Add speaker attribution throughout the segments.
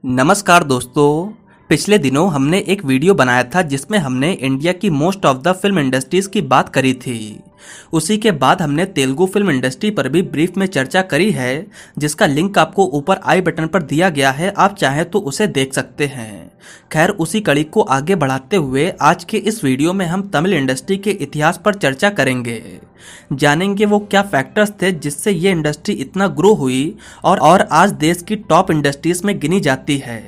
Speaker 1: नमस्कार दोस्तों। पिछले दिनों हमने एक वीडियो बनाया था जिसमें हमने इंडिया की most of the film industries की बात करी थी। उसी के बाद हमने तेलुगु फिल्म इंडस्ट्री पर भी ब्रीफ में चर्चा करी है, जिसका लिंक आपको ऊपर आई बटन पर दिया गया है, आप चाहें तो उसे देख सकते हैं। खैर, उसी कड़ी को आगे बढ़ाते हुए आज के इस वीडियो में हम तमिल इंडस्ट्री के इतिहास पर चर्चा करेंगे। जानेंगे वो क्या फैक्टर्स थे जिससे ये इंडस्ट्री इतना ग्रो हुई और आज देश की टॉप इंडस्ट्रीज में गिनी जाती है।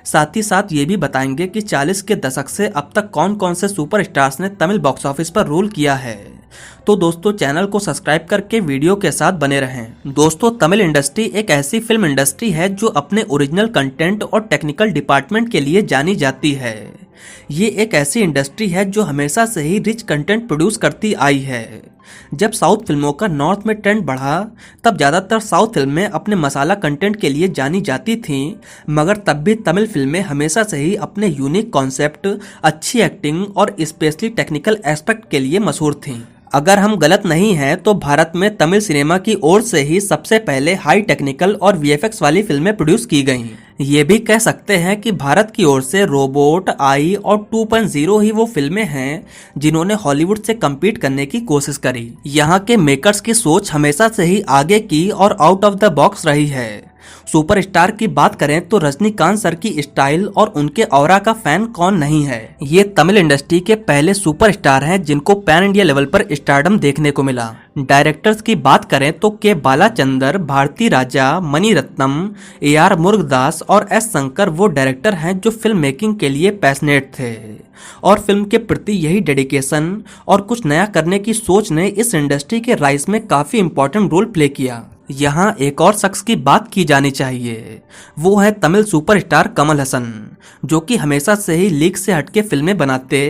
Speaker 1: साथ ही साथ ये भी बताएंगे कि 40 के दशक से अब तक कौन कौन से सुपरस्टार्स ने तमिल बॉक्स ऑफिस पर रूल किया है। तो दोस्तों, चैनल को सब्सक्राइब करके वीडियो के साथ बने रहें। दोस्तों, तमिल इंडस्ट्री एक ऐसी फिल्म इंडस्ट्री है जो अपने ओरिजिनल कंटेंट और टेक्निकल डिपार्टमेंट के लिए जानी जाती है। ये एक ऐसी इंडस्ट्री है जो हमेशा से ही रिच कंटेंट प्रोड्यूस करती आई है। जब साउथ फिल्मों का नॉर्थ में ट्रेंड बढ़ा, तब ज़्यादातर साउथ फिल्में अपने मसाला कंटेंट के लिए जानी जाती थीं, मगर तब भी तमिल फिल्में हमेशा से ही अपने यूनिक कॉन्सेप्ट, अच्छी एक्टिंग और स्पेशली टेक्निकल एस्पेक्ट के लिए मशहूर थीं। अगर हम गलत नहीं हैं तो भारत में तमिल सिनेमा की ओर से ही सबसे पहले हाई टेक्निकल और वीएफएक्स वाली फिल्में प्रोड्यूस की गईं। ये भी कह सकते हैं कि भारत की ओर से रोबोट, आई और 2.0 ही वो फिल्में हैं जिन्होंने हॉलीवुड से कम्पीट करने की कोशिश करी। यहाँ के मेकर्स की सोच हमेशा से ही आगे की और आउट ऑफ द बॉक्स रही है। सुपरस्टार की बात करें तो रजनीकांत सर की स्टाइल और उनके ऑरा का फैन कौन नहीं है। ये तमिल इंडस्ट्री के पहले सुपरस्टार हैं जिनको पैन इंडिया लेवल पर स्टारडम देखने को मिला। डायरेक्टर्स की बात करें तो के बालाचंदर, भारती राजा, मणि रत्नम, AR मुरुगदास और S शंकर वो डायरेक्टर हैं जो फिल्म मेकिंग के लिए पैशनेट थे और फिल्म के प्रति यही डेडिकेशन और कुछ नया करने की सोच ने इस इंडस्ट्री के राइज में काफी इंपॉर्टेंट रोल प्ले किया। यहाँ एक और शख्स की बात की जानी चाहिए, वो है तमिल सुपरस्टार कमल हसन, जो कि हमेशा से ही लीक से हटके फिल्में बनाते,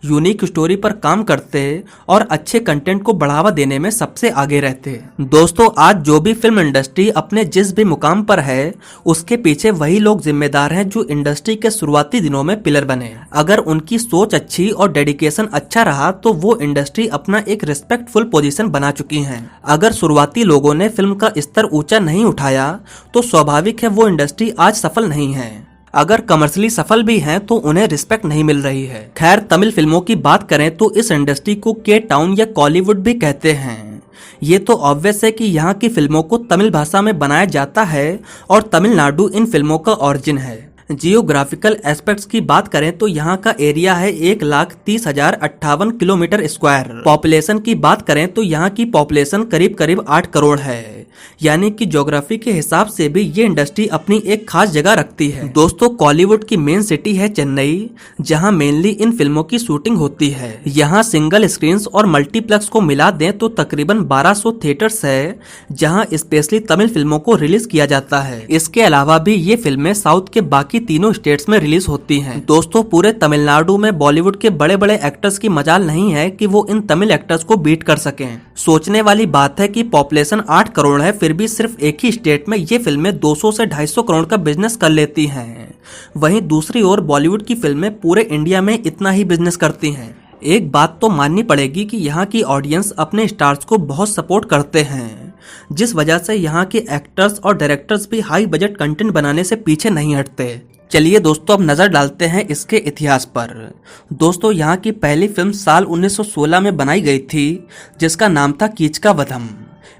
Speaker 1: यूनिक स्टोरी पर काम करते और अच्छे कंटेंट को बढ़ावा देने में सबसे आगे रहते। दोस्तों, आज जो भी फिल्म इंडस्ट्री अपने जिस भी मुकाम पर है, उसके पीछे वही लोग जिम्मेदार हैं जो इंडस्ट्री के शुरुआती दिनों में पिलर बने। अगर उनकी सोच अच्छी और डेडिकेशन अच्छा रहा तो वो इंडस्ट्री अपना एक रिस्पेक्टफुल पोजीशन बना चुकी है। अगर शुरुआती लोगों ने फिल्म का स्तर ऊंचा नहीं उठाया तो स्वाभाविक है वो इंडस्ट्री आज सफल नहीं है। अगर कमर्शियली सफल भी हैं तो उन्हें रिस्पेक्ट नहीं मिल रही है। खैर, तमिल फिल्मों की बात करें तो इस इंडस्ट्री को के टाउन या कॉलीवुड भी कहते हैं। ये तो ऑब्वियस है कि यहाँ की फिल्मों को तमिल भाषा में बनाया जाता है और तमिलनाडु इन फिल्मों का ऑरिजिन है। जियोग्राफिकल एस्पेक्ट्स की बात करें तो यहाँ का एरिया है 1,30,058 किलोमीटर स्क्वायर। पॉपुलेशन की बात करें तो यहाँ की पॉपुलेशन करीब करीब 8 करोड़ है, यानी कि ज्योग्राफी के हिसाब से भी ये इंडस्ट्री अपनी एक खास जगह रखती है। दोस्तों, कॉलीवुड की मेन सिटी है चेन्नई, जहाँ मेनली इन फिल्मों की शूटिंग होती है। यहाँ सिंगल स्क्रीन्स और मल्टीप्लेक्स को मिला दें तो तकरीबन 1200 थिएटर्स है जहाँ स्पेशली तमिल फिल्मों को रिलीज किया जाता है। इसके अलावा भी ये फिल्में साउथ के बाकी तीनों स्टेट्स में रिलीज होती हैं। दोस्तों, पूरे तमिलनाडु में बॉलीवुड के बड़े बड़े एक्टर्स की मजाल नहीं है कि वो इन तमिल एक्टर्स को बीट कर सकें। सोचने वाली बात है कि पॉपुलेशन 8 करोड़ है, फिर भी सिर्फ एक ही स्टेट में ये फिल्में 200 से 250 करोड़ का बिजनेस कर लेती हैं। वहीं दूसरी ओर बॉलीवुड की फिल्में पूरे इंडिया में इतना ही बिजनेस करती हैं। एक बात तो माननी पड़ेगी कि यहाँ की ऑडियंस अपने स्टार्स को बहुत सपोर्ट करते हैं, जिस वजह से यहाँ के एक्टर्स और डायरेक्टर्स भी हाई बजट कंटेंट बनाने से पीछे नहीं हटते। चलिए दोस्तों, अब नजर डालते हैं इसके इतिहास पर। दोस्तों, यहाँ की पहली फिल्म साल 1916 में बनाई गई थी, जिसका नाम था कीच का वधम।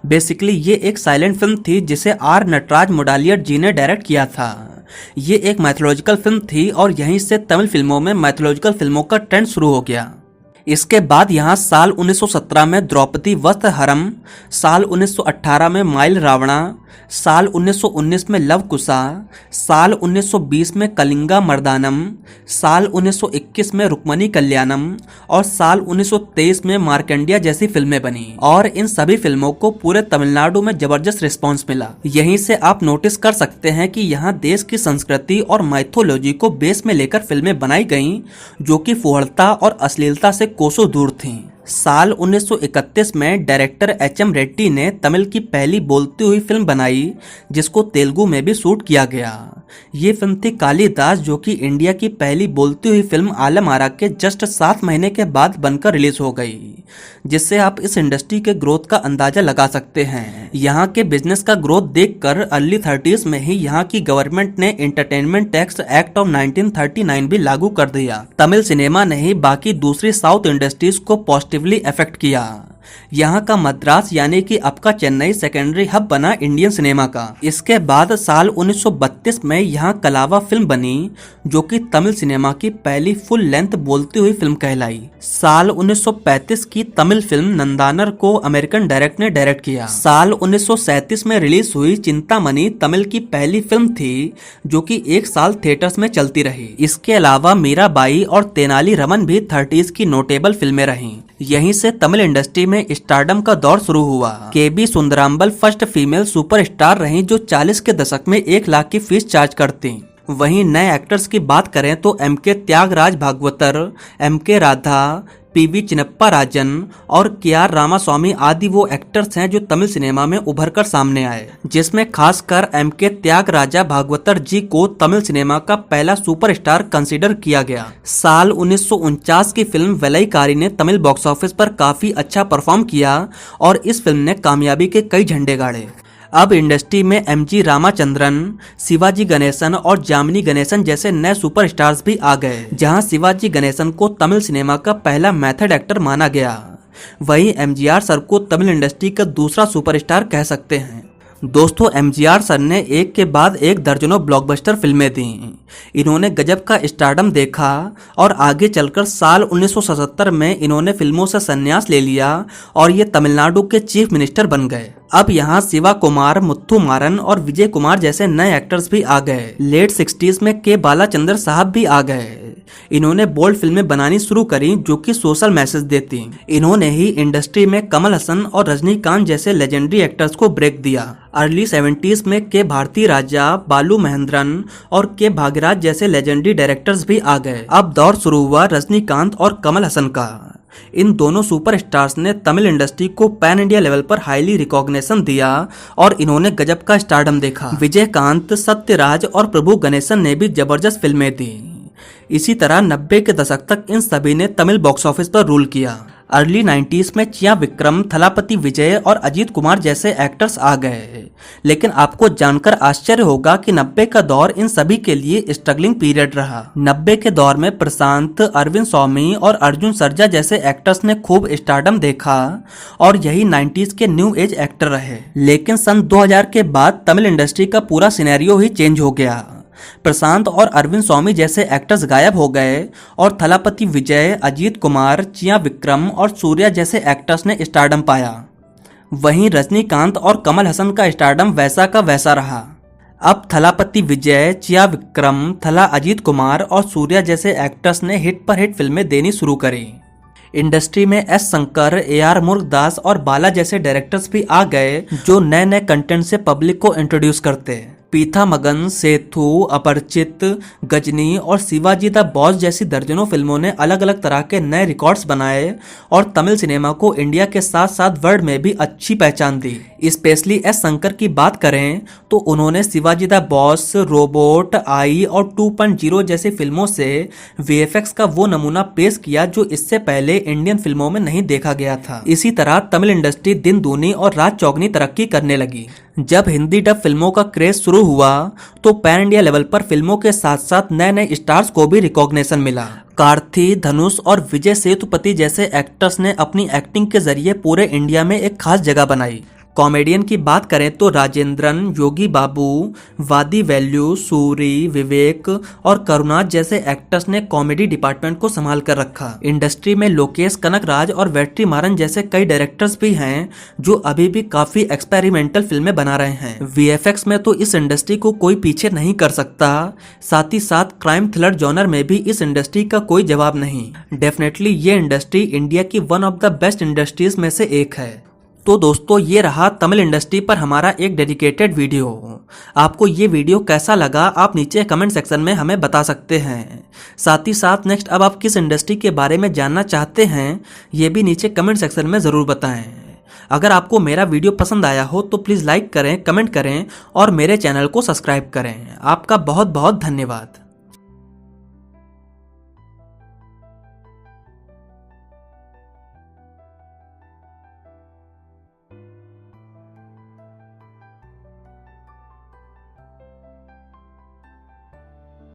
Speaker 1: बेसिकली ये एक साइलेंट फिल्म थी जिसे R नटराज मुडालियर जी ने डायरेक्ट किया था। ये एक मैथोलॉजिकल फिल्म थी और यहीं से तमिल फिल्मों में मैथोलॉजिकल फिल्मों का ट्रेंड शुरू हो गया। इसके बाद यहाँ साल 1917 में द्रौपदी वस्त्र हरम, साल 1918 में माइल रावणा, साल 1919 में लव कुशा, साल 1920 में कलिंगा मर्दानम, साल 1921 में रुक्मणी कल्याणम और साल 1923 में मार्कंडिया जैसी फिल्में बनी और इन सभी फिल्मों को पूरे तमिलनाडु में जबरदस्त रिस्पांस मिला। यहीं से आप नोटिस कर सकते हैं कि यहाँ देश की संस्कृति और माइथोलॉजी को बेस में लेकर फिल्में बनाई गईं, जो कि फुहड़ता और अश्लीलता से कोसों दूर थीं। साल 1931 में डायरेक्टर एच.एम. रेड्डी ने तमिल की पहली बोलती हुई फिल्म बनाई जिसको तेलुगु में भी शूट किया गया। ये फिल्म थी कालिदास, जो कि इंडिया की पहली बोलती हुई फिल्म आलम आरा के जस्ट 7 महीने के बाद बनकर रिलीज हो गई, जिससे आप इस इंडस्ट्री के ग्रोथ का अंदाजा लगा सकते हैं। यहाँ के बिजनेस का ग्रोथ देखकर अर्ली 30s में ही यहाँ की गवर्नमेंट ने एंटरटेनमेंट टैक्स एक्ट ऑफ 1939 भी लागू कर दिया। तमिल सिनेमा ने ही बाकी दूसरी साउथ इंडस्ट्रीज को पॉजिटिवली अफेक्ट किया। यहाँ का मद्रास यानी कि अब का चेन्नई सेकेंडरी हब बना इंडियन सिनेमा का। इसके बाद साल 1932 में यहाँ कलावा फिल्म बनी, जो कि तमिल सिनेमा की पहली फुल लेंथ बोलती हुई फिल्म कहलाई। साल 1935 की तमिल फिल्म नंदानर को अमेरिकन डायरेक्टर ने डायरेक्ट किया। साल 1937 में रिलीज हुई चिंतामणि तमिल की पहली फिल्म थी, जो कि 1 साल थिएटर्स में चलती रही। इसके अलावा मीराबाई और तेनाली रमन भी 30s की नोटेबल फिल्में रहीं। यहीं से तमिल इंडस्ट्री में स्टारडम का दौर शुरू हुआ। के.बी. सुंदराम्बल फर्स्ट फीमेल सुपरस्टार रहीं, जो 40 के दशक में 1 लाख की फीस चार्ज करती। वहीं नए एक्टर्स की बात करें तो M K. Thyagaraja Bhagavathar, M K. Radha, P V. Chinnappa Rajan और के.आर. रामास्वामी आदि वो एक्टर्स हैं जो तमिल सिनेमा में उभर कर सामने आए, जिसमें खासकर एम.के. त्यागराजा भागवतर जी को तमिल सिनेमा का पहला सुपरस्टार कंसीडर किया गया। साल 1949 की फिल्म वेलाइकारी ने तमिल बॉक्स ऑफिस पर काफी अच्छा परफॉर्म किया और इस फिल्म ने कामयाबी के कई झंडे गाड़े। अब इंडस्ट्री में एम.जी. रामाचंद्रन, शिवाजी गणेशन और जामिनी गणेशन जैसे नए सुपरस्टार्स भी आ गए। जहां शिवाजी गणेशन को तमिल सिनेमा का पहला मेथड एक्टर माना गया, वहीं एम.जी.आर. सर को तमिल इंडस्ट्री का दूसरा सुपरस्टार कह सकते हैं। दोस्तों, एम.जी.आर. सर ने एक के बाद एक दर्जनों ब्लॉकबस्टर फिल्में दी। इन्होंने गजब का स्टारडम देखा और आगे चलकर साल 1977 में इन्होंने फिल्मों से संन्यास ले लिया और ये तमिलनाडु के चीफ मिनिस्टर बन गए। अब यहाँ शिवा कुमार, मुत्थु मारन और विजय कुमार जैसे नए एक्टर्स भी आ गए। लेट 60s में के बालाचंद्र साहब भी आ गए। इन्होंने बोल्ड फिल्में बनानी शुरू करी जो कि सोशल मैसेज देती। इन्होंने ही इंडस्ट्री में कमल हसन और रजनीकांत जैसे लेजेंडरी एक्टर्स को ब्रेक दिया। अर्ली 70s में के भारती राजा, बालू महेंद्रन और के भाग्यराज जैसे लेजेंडरी डायरेक्टर्स भी आ गए। अब दौर शुरू हुआ रजनीकांत और कमल हसन का। इन दोनों सुपरस्टार्स ने तमिल इंडस्ट्री को पैन इंडिया लेवल पर हाईली रिकॉग्निशन दिया और इन्होंने गजब का स्टारडम देखा। विजयकांत, सत्यराज और प्रभु गणेशन ने भी जबरदस्त फिल्में दी। इसी तरह 90 के दशक तक इन सभी ने तमिल बॉक्स ऑफिस पर रूल किया। अर्ली 90s में चिया विक्रम, थलापति विजय और अजीत कुमार जैसे एक्टर्स आ गए। लेकिन आपको जानकर आश्चर्य होगा कि 90 का दौर इन सभी के लिए स्ट्रगलिंग पीरियड रहा। 90 के दौर में प्रशांत, अरविंद स्वामी और अर्जुन सर्जा जैसे एक्टर्स ने खूब स्टारडम देखा और यही 90s के न्यू एज एक्टर रहे। लेकिन सन 2000 के बाद तमिल इंडस्ट्री का पूरा सिनेरियो ही चेंज हो गया। प्रशांत और अरविंद स्वामी जैसे एक्टर्स गायब हो गए और थलापति विजय, अजीत कुमार, चिया विक्रम और सूर्या जैसे एक्टर्स ने स्टारडम पाया। वहीं रजनीकांत और कमल हसन का स्टारडम वैसा का वैसा रहा। अब थलापति विजय, चिया विक्रम, थला अजीत कुमार और सूर्या जैसे एक्टर्स ने हिट पर हिट फिल्में देनी शुरू करी। इंडस्ट्री में एस शंकर, ए.आर. मुरुगदास और बाला जैसे डायरेक्टर्स भी आ गए जो नए नए कंटेंट से पब्लिक को इंट्रोड्यूस करते। पीथा मगन, सेथु, अपरिचित, गजनी और शिवाजी द बॉस जैसी दर्जनों फिल्मों ने अलग अलग तरह के नए रिकॉर्ड्स बनाए और तमिल सिनेमा को इंडिया के साथ साथ वर्ल्ड में भी अच्छी पहचान दी। स्पेशली एस शंकर की बात करें तो उन्होंने शिवाजी द बॉस, रोबोट, आई और 2.0 जैसी फिल्मों से वीएफएक्स का वो नमूना पेश किया जो इससे पहले इंडियन फिल्मों में नहीं देखा गया था। इसी तरह तमिल इंडस्ट्री दिन दूनी और रात चौगनी तरक्की करने लगी। जब हिंदी डब फिल्मों का क्रेज शुरू हुआ तो पैन इंडिया लेवल पर फिल्मों के साथ साथ नए नए स्टार्स को भी रिकॉग्निशन मिला। कार्ति, धनुष और विजय सेतुपति जैसे एक्टर्स ने अपनी एक्टिंग के जरिए पूरे इंडिया में एक खास जगह बनाई। कॉमेडियन की बात करें तो राजेंद्रन, योगी बाबू, वादी वैल्यू, सूरी, विवेक और करुणाज जैसे एक्टर्स ने कॉमेडी डिपार्टमेंट को संभाल कर रखा। इंडस्ट्री में लोकेश कनकराज और वेट्री मारन जैसे कई डायरेक्टर्स भी हैं जो अभी भी काफी एक्सपेरिमेंटल फिल्में बना रहे हैं। वीएफएक्स में तो इस इंडस्ट्री को कोई पीछे नहीं कर सकता। साथ ही साथ क्राइम थ्रिलर जॉनर में भी इस इंडस्ट्री का कोई जवाब नहीं। डेफिनेटली ये इंडस्ट्री इंडिया की one of the best industries में से एक है। तो दोस्तों ये रहा तमिल इंडस्ट्री पर हमारा एक डेडिकेटेड वीडियो। आपको ये वीडियो कैसा लगा आप नीचे कमेंट सेक्शन में हमें बता सकते हैं। साथ ही साथ नेक्स्ट अब आप किस इंडस्ट्री के बारे में जानना चाहते हैं ये भी नीचे कमेंट सेक्शन में ज़रूर बताएं। अगर आपको मेरा वीडियो पसंद आया हो तो प्लीज़ लाइक करें, कमेंट करें और मेरे चैनल को सब्सक्राइब करें। आपका बहुत बहुत धन्यवाद।